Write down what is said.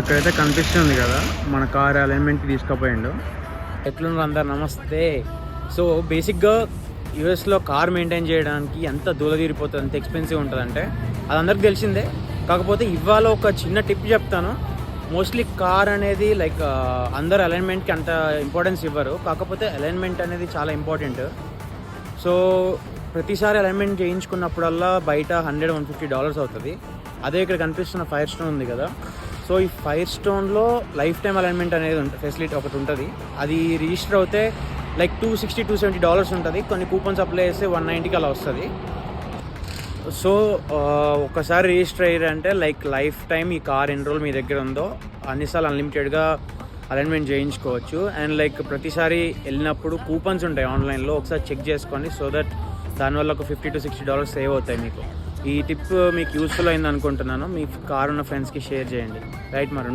ఇక్కడైతే కనిపిస్తుంది కదా మన కార్ అలైన్మెంట్కి తీసుకుపోయిండు. ఎట్లున్నారు అందరు, నమస్తే. సో బేసిక్గా యూఎస్లో కార్ మెయింటైన్ చేయడానికి ఎంత దూలదీరిపోతుంది, ఎంత ఎక్స్పెన్సివ్ ఉంటుందంటే అది అందరికి తెలిసిందే. కాకపోతే ఇవాళ ఒక చిన్న టిప్ చెప్తాను. మోస్ట్లీ కార్ అనేది లైక్ అందరు అలైన్మెంట్కి అంత ఇంపార్టెన్స్ ఇవ్వరు, కాకపోతే అలైన్మెంట్ అనేది చాలా ఇంపార్టెంట్. సో ప్రతిసారి అలైన్మెంట్ చేయించుకున్నప్పుడల్లా బయట $100-150 అవుతుంది. అదే ఇక్కడ కనిపిస్తున్న ఫైర్ స్టోన్ ఉంది కదా, సో ఈ ఫైర్ స్టోన్లో లైఫ్ టైం అలైన్మెంట్ అనేది ఫెసిలిటీ ఒకటి ఉంటుంది. అది రిజిస్టర్ అవుతే లైక్ $260-270 ఉంటుంది. కొన్ని కూపన్స్ అప్లై చేస్తే $190 అలా వస్తుంది. సో ఒకసారి రిజిస్టర్ అయ్యారంటే లైక్ లైఫ్ టైం ఈ కార్ ఎన్ని రోజులు మీ దగ్గర ఉందో అన్నిసార్లు అన్లిమిటెడ్గా అలైన్మెంట్ చేయించుకోవచ్చు. అండ్ లైక్ ప్రతిసారి వెళ్ళినప్పుడు కూపన్స్ ఉంటాయి ఆన్లైన్లో, ఒకసారి చెక్ చేసుకోండి. సో దట్ దానివల్ల ఒక $50-60 సేవ్ అవుతాయి మీకు. ఈ టిప్ మీకు యూస్ఫుల్ అయింది అనుకుంటున్నాను. మీ కార్ ఉన్న ఫ్రెండ్స్కి షేర్ చేయండి. రైట్ మరి.